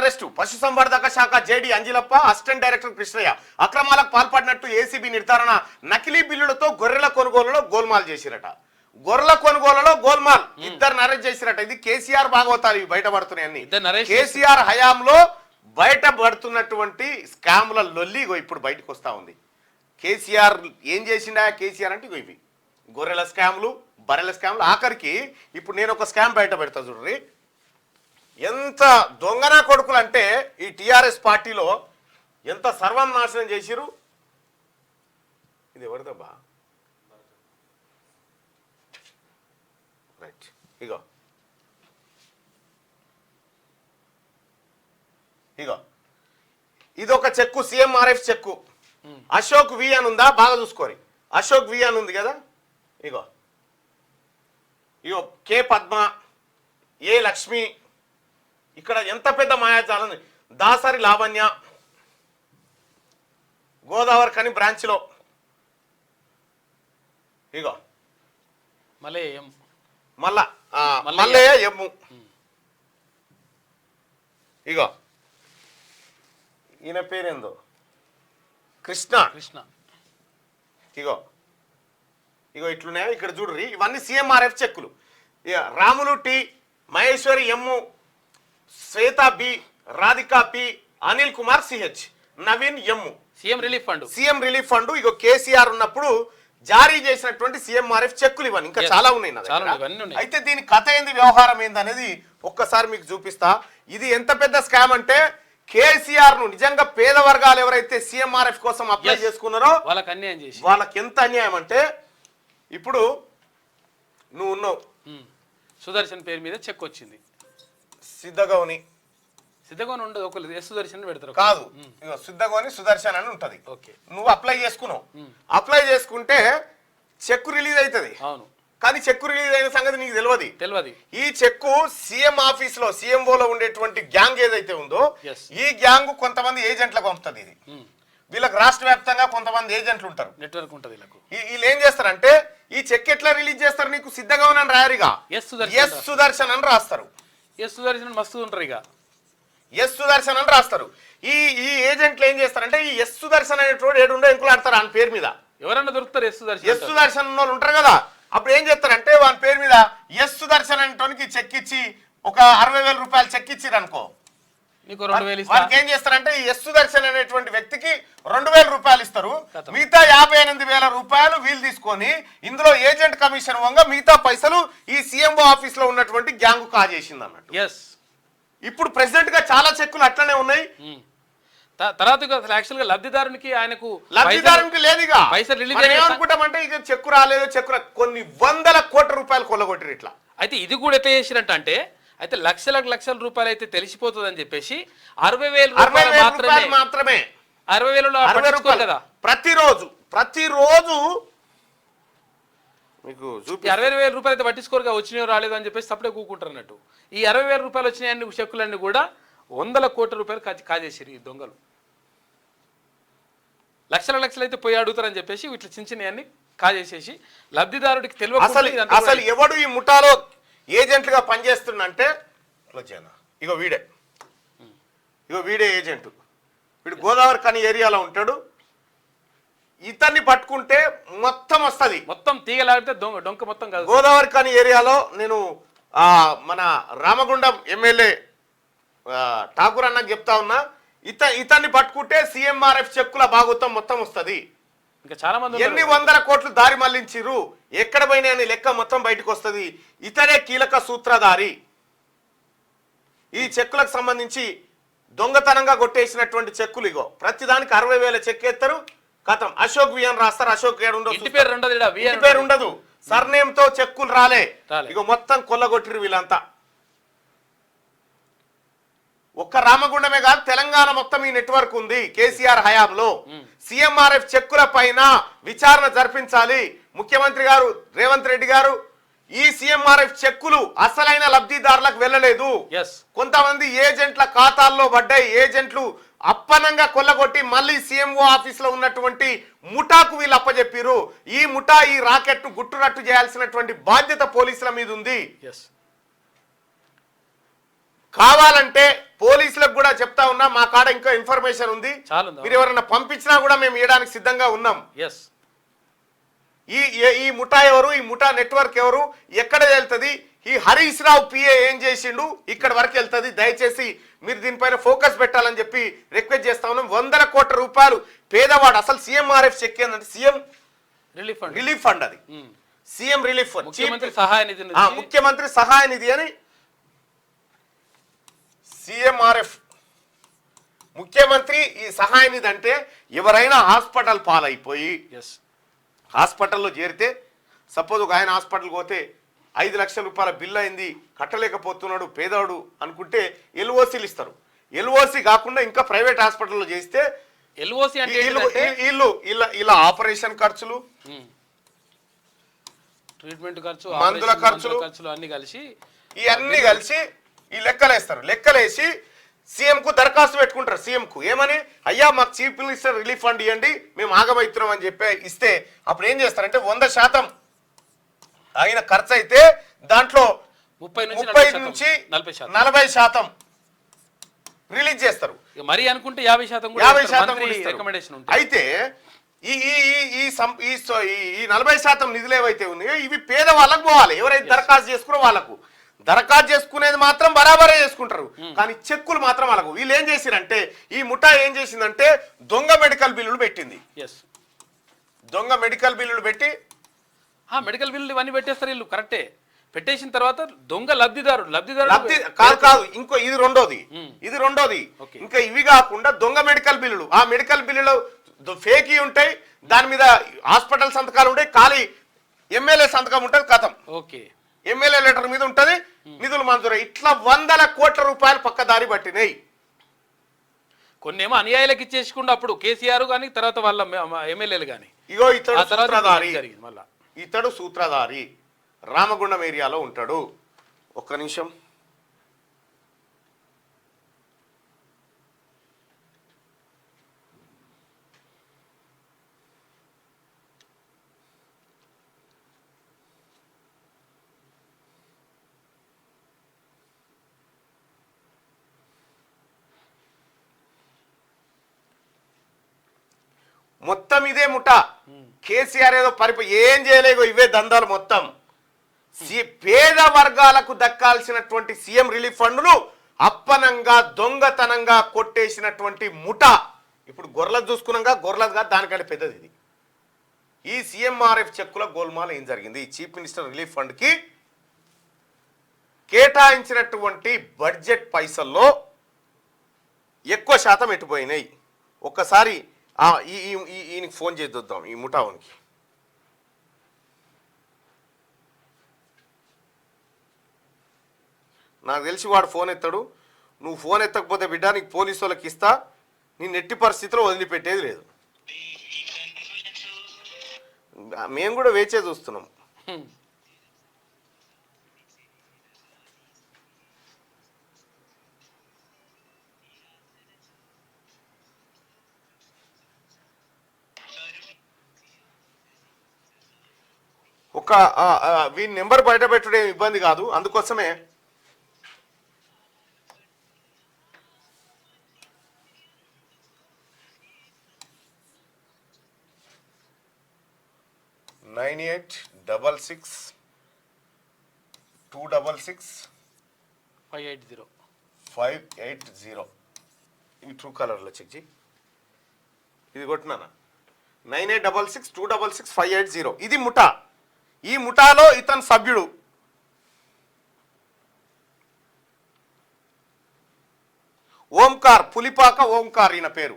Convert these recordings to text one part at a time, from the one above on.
Arrest. పశుసంవర్ధక శాఖ JD Anjilappa, assistant director Krishnaiah అక్రమాలకు పాల్పడినట్టు ఏసీబీ నిర్ధారణ. నకిలీ బిల్లులతో గొర్రెల కొనుగోలులో గోల్మాల్ చేసిరట. గొర్రెల కొనుగోలులో గోల్మాల్, ఇద్దరు అరెస్ట్ చేసిరట. ఇది కేసీఆర్ భాగవతాలు ఇవి బయటపడుతున్నాయన్ని. కేసీఆర్ హయాంలో బయటపడుతున్నటువంటి స్కాముల లొల్లి ఇప్పుడు బయటకు వస్తా ఉంది. కేసీఆర్ ఏం చేసిండా? కేసీఆర్ అంటే ఇవి గొర్రెల స్కాములు, బర్రెల స్కాములు. ఆఖరికి ఇప్పుడు నేను ఒక స్కామ్ బయట పెడతా చూడండి. ఎంత దొంగన కొడుకులు అంటే ఈ టీఆర్ఎస్ పార్టీలో ఎంత సర్వం నాశనం చేసిరు. ఇది ఎవరిదబ్బా? రైట్, ఇగో ఇగో ఇది ఒక చెక్కు, సిఎంఆర్ఎఫ్ చెక్కు. అశోక్ వి అని ఉందా? బాగా చూసుకోరి. అశోక్ వి అని ఉంది కదా. ఇగో ఇగో కే పద్మ, ఏ లక్ష్మి, ఇక్కడ ఎంత పెద్ద మాయాజాలం. దాసరి లావణ్య, గోదావరి కని బ్రాంచ్లో. ఇగో మల్లయ్య ఎమ్ము. ఇగో ఈయన పేరేందో కృష్ణ. ఇగో ఇగో ఇట్లున్నాయా ఇక్కడ చూడ్రి. ఇవన్నీ సిఎంఆర్ఎఫ్ చెక్కులు. Ramulu T, Maheshwari M, Shweta B, Radhika P, Anil Kumar CH, Naveen M. CM relief fund. ఇగో కేసీఆర్ ఉన్నప్పుడు జారీ చేసినటువంటి సిఎంఆర్ఎఫ్ చెక్కులు ఇవన్నీ. ఇంకా చాలా ఉన్నాయి నా దగ్గర. అయితే దీని కథ ఏంది, వ్యవహారం ఏంది అనేది ఒక్కసారి మీకు చూపిస్తా. ఇది ఎంత పెద్ద స్కామ్ అంటే కేసీఆర్ ను నిజంగా పేద వర్గాలు ఎవరైతే సిఎంఆర్ఎఫ్ కోసం అప్లై చేసుకున్నారో వాళ్ళకి ఎంత అన్యాయం అంటే, ఇప్పుడు నువ్వు ఉన్నావు, సుదర్శన్ పేరు మీద చెక్ వచ్చింది. సిద్ధగౌని ఉండదు, ఒకరు సుదర్శన్ పెడతారు. కాదు, సిద్ధగౌని సుదర్శన్ అని ఉంటది. నువ్వు అప్లై చేసుకున్నావు. అప్లై చేసుకుంటే చెక్ రిలీజ్ అవుతుంది. అవును, కానీ చెక్కు రిలీజ్ అయిన సంగతి నీకు తెలియదు. ఈ చెక్కు సీఎం ఆఫీస్ లో, సీఎంఓలో ఉండేటువంటి గ్యాంగ్ ఏదైతే ఉందో ఈ గ్యాంగ్ కొంతమంది ఏజెంట్లకు పంపుతుంది. ఇది వీళ్ళకి రాష్ట్ర వ్యాప్తంగా కొంతమంది ఏజెంట్లు ఉంటారు, నెట్వర్క్ ఉంటుంది. వీళ్ళు ఏం చేస్తారంటే ఈ చెక్ ఎట్లా రిలీజ్ చేస్తారు? నీకు సిద్ధగౌన్ అని రాయరుగా, ఎస్ సుదర్శన్ అని రాస్తారు. ఎస్ సుదర్శన్ మస్తు ఉంటారు. ఇక ఎస్ సుదర్శన్ అని రాస్తారు. ఈ ఏజెంట్లు ఏం చేస్తారంటే ఈ ఎస్ సుదర్శన్ అనేటువంటి ఏడుండో ఎంకులాడతారు ఆయన పేరు మీద. ఎవరన్నా దొరుకుతారు ఎస్ సుదర్శన్ వాళ్ళు ఉంటారు కదా. అప్పుడు ఏం చేస్తారంటే వాని పేరు మీద ఎస్ సుదర్శన్ అనేటోనికి చెక్ ఇచ్చి ఒక 60,000 రూపాయలు చెక్ ఇచ్చిరు అనుకో, వారికి ఏం చేస్తారంటే ఈ ఎస్ సుదర్శన్ అనేటువంటి వ్యక్తికి 2,000 రూపాయలు ఇస్తారు. మిగతా 58,000 రూపాయలు వీళ్ళు తీసుకొని ఇందులో ఏజెంట్ కమిషన్ వంగ మిగతా పైసలు ఈ సీఎంఓ ఆఫీస్ లో ఉన్నటువంటి గ్యాంగ్ కాజేసింది అన్నట్టు. ఇప్పుడు ప్రెసిడెంట్ గా చాలా చెక్కులు అట్లనే ఉన్నాయి. తర్వాత యాక్చువల్ గా లబ్ధిదారునికి లేదుగా పైసలు రిలీజ్ ఏమనుకుంటామంటే ఇక చెక్కు రాలేదు, కొన్ని 100 కోట్ల రూపాయలు కొల్లగొట్టిరు ఇట్లా. అయితే ఇది కూడా ఎట్లా చేసినట్టు అంటే, అయితే లక్షల రూపాయలు అయితే తెలిసిపోతుంది అని చెప్పేసి 60,000 మాత్రమే 60,000 కదా ప్రతిరోజు మీకు 60,000 రూపాయలు అయితే పట్టించుకోరుగా వచ్చినాయో రాలేదు అని చెప్పేసి అప్పుడే కూకుంటారు అన్నట్టు. ఈ 60,000 రూపాయలు వచ్చినాయన్ని చెక్కులన్నీ కూడా 100 కోట్ల రూపాయలు కాజేసారు ఈ దొంగలు. లక్షలు అయితే పోయి అడుగుతారని చెప్పేసి ఇట్లా చిన్న కాజేసేసి లబ్ధిదారుడికి తెలియదు. అసలు ఎవడు ఈ ముఠాలో ఏజెంట్లుగా పనిచేస్తుందంటే వీడే ఏజెంట్. వీడు గోదావరి కని ఏరియాలో ఉంటాడు. ఇతన్ని పట్టుకుంటే మొత్తం వస్తుంది, మొత్తం తీగలాడితే డొంక మొత్తం కాదు. గోదావరి కని ఏరియాలో నేను మన రామగుండం ఎమ్మెల్యే ఠాకూర్ అన్నకు చెప్తా ఉన్నా, ఇతన్ని పట్టుకుంటే సిఎంఆర్ఎఫ్ చెక్కుల భాగోతం మొత్తం వస్తుంది. ఇంకా చాలా మంది ఎన్ని 100 కోట్లు దారి మళ్లించిరు, ఎక్కడ పోయినా అని లెక్క మొత్తం బయటకు వస్తుంది. ఇతనే కీలక సూత్రధారి. ఈ చెక్కులకు సంబంధించి దొంగతనంగా కొట్టేసినటువంటి చెక్కులు ఇగో ప్రతిదానికి 60,000 చెక్ ఎత్తారు. కథం అశోక్ వియన్ రాస్తారు. అశోక్ పేరు ఉండదు, సర్నేమ్ తో చెక్కులు రాలే. ఇగో మొత్తం కొల్లగొట్టిరు వీళ్ళంతా. ఒక్క రామగుండమే కాదు, తెలంగాణ మొత్తం ఈ నెట్వర్క్ ఉంది. కేసీఆర్ హయాంలో సిఎంఆర్ఎఫ్ చెక్కుల పైన విచారణ జరిపించాలి. ముఖ్యమంత్రి గారు రేవంత్ రెడ్డి గారు ఈ సిఎంఆర్ఎఫ్ చెక్కులు అసలైన లబ్ధిదారులకు వెళ్ళలేదు. కొంతమంది ఏజెంట్ల ఖాతాల్లో పడ్డాయి. ఏజెంట్లు అప్పనంగా కొల్లగొట్టి మళ్ళీ సీఎంఓ ఆఫీస్ లో ఉన్నటువంటి ముఠాకు వీళ్ళు అప్పచెప్పారు. ఈ ముఠా ఈ రాకెట్ గుట్టురట్టు చేయాల్సినటువంటి బాధ్యత పోలీసుల మీద ఉంది. కావాలంటే పోలీసులకు కూడా చెప్తా ఉన్నా, మా కాడ ఇంకా ఇన్ఫర్మేషన్ ఉంది, మీరు ఎవరైనా పంపించినా కూడా మేము ఇవ్వడానికి సిద్ధంగా ఉన్నాం. ఎస్, ఈ ముఠా ఎవరు, ఈ ముఠా నెట్వర్క్ ఎవరు, ఎక్కడ వెళ్తుంది, ఈ హరీష్ రావు పిఏ ఏం చేసిండు, ఇక్కడ వరకు వెళ్తుంది. దయచేసి మీరు దీనిపైన ఫోకస్ పెట్టాలని చెప్పి రిక్వెస్ట్ చేస్తా ఉన్నాం. 100 కోట్ల రూపాయలు పేదవాడు. అసలు సీఎంఆర్ఎఫ్ చెక్ ఏంటంటే సీఎం రిలీఫ్ ఫండ్, అది సీఎం రిలీఫ్ ఫండ్, ముఖ్యమంత్రి సహాయ నిధి, ముఖ్యమంత్రి సహాయ నిధి అని సీఎంఆర్ఎఫ్. ముఖ్యమంత్రి ఈ సహాయ నిధి అంటే ఎవరైనా హాస్పిటల్ పాలైపోయి హాస్పిటల్లో చేరితే, సపోజ్ ఒక ఆయన హాస్పిటల్కి పోతే 5 లక్షల రూపాయల బిల్ అయింది, కట్టలేకపోతున్నాడు పేదవాడు అనుకుంటే ఎల్ఓసీలు ఇస్తారు. ఎల్ఓసీ కాకుండా ఇంకా ప్రైవేట్ హాస్పిటల్లో చేస్తే ఎల్ఓసీ అంటే ఇలా ఆపరేషన్ ఖర్చులు, ట్రీట్మెంట్ ఖర్చు, మందుల ఖర్చులు అన్ని కలిసి ఇవన్నీ కలిసి ఈ లెక్కలేస్తారు. లెక్కలేసి సీఎం కు దరఖాస్తు పెట్టుకుంటారు. సీఎం కు ఏమని, అయ్యా మాకు చీఫ్ మినిస్టర్ రిలీఫ్ ఫండ్ ఇవ్వండి, మేము ఆగమవుతున్నాం అని చెప్పి ఇస్తే అప్పుడు ఏం చేస్తారంటే 100% అయిన ఖర్చు అయితే దాంట్లో 30 నుంచి 40% రిలీజ్ చేస్తారు. మరి అనుకుంటే 50% 50% అయితే ఈ 40% నిధులు ఏవైతే ఉన్నాయో ఇవి పేద వాళ్ళకు పోవాలి. ఎవరైతే దరఖాస్తు చేసుకున్నారో వాళ్ళకు. దరఖాస్తు చేసుకునేది మాత్రం బరాబరే చేసుకుంటారు, కానీ చెక్కులు మాత్రం అలాగ. వీళ్ళు ఏం చేసిరంటే, ఈ ముఠా ఏం చేసిందంటే దొంగ మెడికల్ బిల్లులు పెట్టింది. దొంగ మెడికల్ బిల్లులు పెట్టి మెడికల్ బిల్లు ఇవన్నీ పెట్టేస్తారు వీళ్ళు. కరెక్టే, పెట్టేసిన తర్వాత దొంగ లబ్ధిదారు కాదు. ఇంకో ఇది రెండోది. ఇంకా ఇవి కాకుండా దొంగ మెడికల్ బిల్లులు. ఆ మెడికల్ బిల్లులు ఫేక్ ఉంటాయి, దాని మీద హాస్పిటల్ సంతకాలు ఉంటాయి, ఖాళీ ఎమ్మెల్యే సంతకం ఉంటుంది, కథం. ఓకే, ఎమ్మెల్యే లెటర్ మీద ఉంటది, నిధులు మంజూరు. ఇట్లా 100 కోట్ల రూపాయలు పక్కదారి పట్టినాయి. కొన్నేమో అన్యాయాలకు ఇచ్చేసుకుండా అప్పుడు కేసీఆర్ కానీ తర్వాత వాళ్ళ ఎమ్మెల్యేలు కానీ. ఇగో ఇతడు సూత్రధారి రామగుండం ఏరియాలో ఉంటాడు. ఒక్క నిమిషం. మొత్తం ఇదే ముఠా. కేసీఆర్ ఏదో ఏం చేయలేగో ఇవే దందాలు మొత్తం. పేద వర్గాలకు దక్కాల్సినటువంటి సీఎం రిలీఫ్ ఫండ్ను అప్పనంగా దొంగతనంగా కొట్టేసినటువంటి ముఠా. ఇప్పుడు గొర్రెలు చూసుకున్నాగా, గొర్రెలుగా దానికంటే పెద్దది ఇది. ఈ సీఎంఆర్ఎఫ్ చెక్కుల గోల్మాల్ ఏం జరిగింది? ఈ చీఫ్ మినిస్టర్ రిలీఫ్ ఫండ్ కి కేటాయించినటువంటి బడ్జెట్ పైసల్లో ఎక్కువ శాతం ఎటుపోయినాయి. ఒక్కసారి ఈయనకి ఫోన్ చేసి చూద్దాం, ఈ ముఠావునికి. నాకు తెలిసి వాడు ఫోన్ ఎత్తాడు. నువ్వు ఫోన్ ఎత్తకపోతే బిడ్డ నీకు పోలీసు వాళ్ళకి ఇస్తా, నేను ఎట్టి పరిస్థితిలో వదిలిపెట్టేది లేదు. మేము కూడా వేచే చూస్తున్నాం. వీని నెంబర్ బయట పెట్టడం ఇబ్బంది కాదు, అందుకోసమే (9866-266-580) ఇవి ట్రూ కలర్లో చెక్ చేయి. ఇది కొట్టినా 9866-266-580. ఇది ముఠా. ఈ ముఠాలో ఇతను సభ్యుడు. ఓంకార్, పులిపాక ఓంకార్ ఈయన పేరు.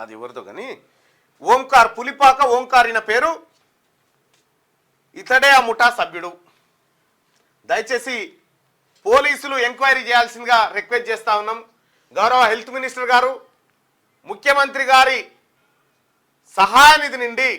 అది ఎవరితో కానీ ఓంకార్, పులిపాక ఓంకార్ ఈయన పేరు. ఇతడే ఆ ముఠా సభ్యుడు. దయచేసి పోలీసులు ఎంక్వైరీ చేయాల్సిందిగా రిక్వెస్ట్ చేస్తా ఉన్నాం. గౌరవ హెల్త్ మినిస్టర్ గారు, ముఖ్యమంత్రి గారి సహాయ నిధి నుండి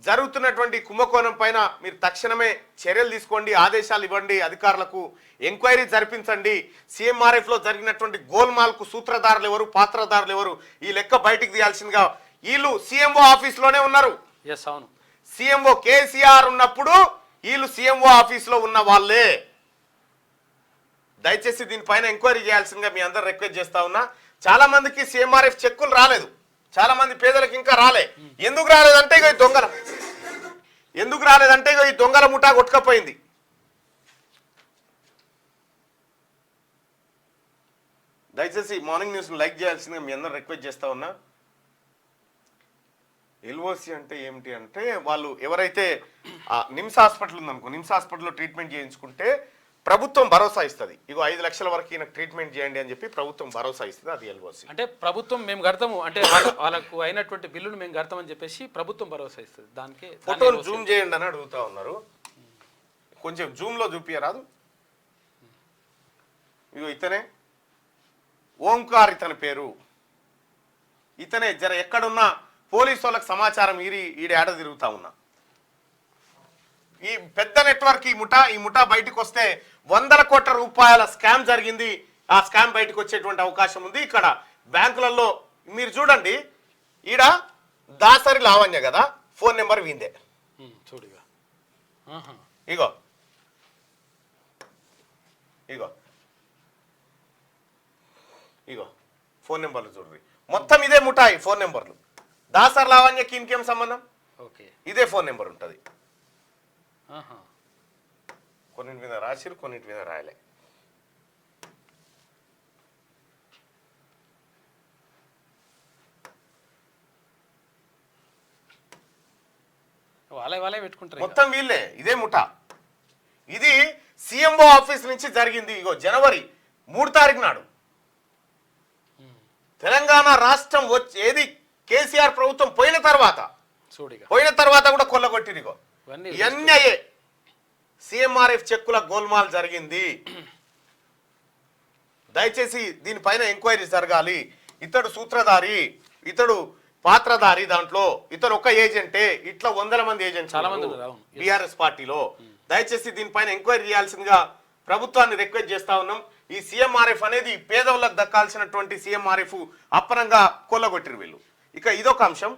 జరుగుతున్నటువంటి కుంభకోణం పైన మీరు తక్షణమే చర్యలు తీసుకోండి, ఆదేశాలు ఇవ్వండి, అధికారులకు ఎంక్వైరీ జరిపించండి. సీఎంఆర్ఎఫ్లో జరిగినటువంటి గోల్మాల్కు సూత్రధారులు ఎవరు, పాత్రధారులు ఎవరు, ఈ లెక్క బయటికి తీయాల్సిందిగా. వీళ్ళు సీఎంఓ ఆఫీస్లోనే ఉన్నారు. అవును, సీఎంఓ కేసీఆర్ ఉన్నప్పుడు వీళ్ళు సీఎంఓ ఆఫీస్లో ఉన్న వాళ్ళే. దయచేసి దీనిపైన ఎంక్వైరీ చేయాల్సిందిగా మీ అందరు రిక్వెస్ట్ చేస్తా ఉన్నా. చాలా మందికి సీఎంఆర్ఎఫ్ చెక్కులు రాలేదు, చాలా మంది పేదలకు ఇంకా రాలే. ఎందుకు రాలేదంటే ఇక ఈ దొంగల ముఠా కొట్టుకపోయింది. దయచేసి మార్నింగ్ న్యూస్ లైక్ చేయాల్సిందిగా మీ అందరు రిక్వెస్ట్ చేస్తా ఉన్నా. ఎల్ఓసి అంటే ఏమిటి అంటే, వాళ్ళు ఎవరైతే నిమ్స్ హాస్పిటల్ ఉందనుకో, నిమ్స్ హాస్పిటల్లో ట్రీట్మెంట్ చేయించుకుంటే ప్రభుత్వం భరోసా ఇస్తుంది. ఇగో 5 లక్షల వరకు ఈయన ట్రీట్మెంట్ చేయండి అని చెప్పి ప్రభుత్వం భరోసా ఇస్తుంది. అది ఎల్ఓసి. అంటే ప్రభుత్వం మేము కడతాము అంటే వాళ్ళకు అయినటువంటి బిల్లును మేము కడతామని చెప్పేసి ప్రభుత్వం భరోసా ఇస్తుంది. దానికి ఫోటోను జూమ్ చేయండి అని అడుగుతా ఉన్నారు. కొంచెం జూమ్లో చూపించరాదు. ఇగో ఇతనే ఓంకార్, ఇతని పేరు. ఇతనే జర ఎక్కడున్నా పోలీసు వాళ్ళకి సమాచారం ఈడ తిరుగుతా ఉన్నా. ఈ పెద్ద నెట్వర్క్ ఈ ముఠా బయటకు వస్తే 100 కోట్ల రూపాయల స్కామ్ జరిగింది. ఆ స్కామ్ బయటకు వచ్చేటువంటి అవకాశం ఉంది. ఇక్కడ బ్యాంకులలో మీరు చూడండి, ఈడ దాసరి లావణ్య కదా, ఫోన్ నెంబర్ వీందే. చూడిగా ఇగో ఇగో ఫోన్ నెంబర్లు చూడండి, మొత్తం ఇదే ముఠాయి ఫోన్ నెంబర్లు. దాసరి లావణ్యకి ఇంకేం సంబంధం? ఓకే, ఇదే ఫోన్ నెంబర్ ఉంటుంది. కొన్నింటి మీద రాసిరు, కొన్నింటి మీద రాయలే. వాళ్ళే పెట్టుకుంటారు మొత్తం వీళ్ళే, ఇదే ముఠా. ఇది సీఎంఓ ఆఫీస్ నుంచి జరిగింది. ఇగో జనవరి 3 తారీఖు నాడు తెలంగాణ రాష్ట్రం ఏది కేసీఆర్ ప్రభుత్వం పోయిన తర్వాత కూడా కొల్లగొట్టింది. ఇగో ఇవన్నీ అయ్యే సీఎంఆర్ఎఫ్ చెక్కుల గోల్మాల్ జరిగింది. దయచేసి దీనిపైన ఎంక్వైరీ జరగాలి. ఇతడు సూత్రధారి, ఇతడు పాత్రధారి, దాంట్లో ఇతడు ఒక ఏజెంటే. ఇట్లా 100 మంది ఏజెంట్స్ బీఆర్ఎస్ పార్టీలో. దయచేసి దీనిపైన ఎంక్వైరీ చేయాల్సిందిగా ప్రభుత్వాన్ని రిక్వెస్ట్ చేస్తా ఉన్నాం. ఈ సీఎంఆర్ఎఫ్ అనేది పేదవులకు దక్కాల్సినటువంటి సీఎంఆర్ఎఫ్ అప్పనంగా కొల్లగొట్టిరు వీళ్ళు. ఇక ఇదొక అంశం.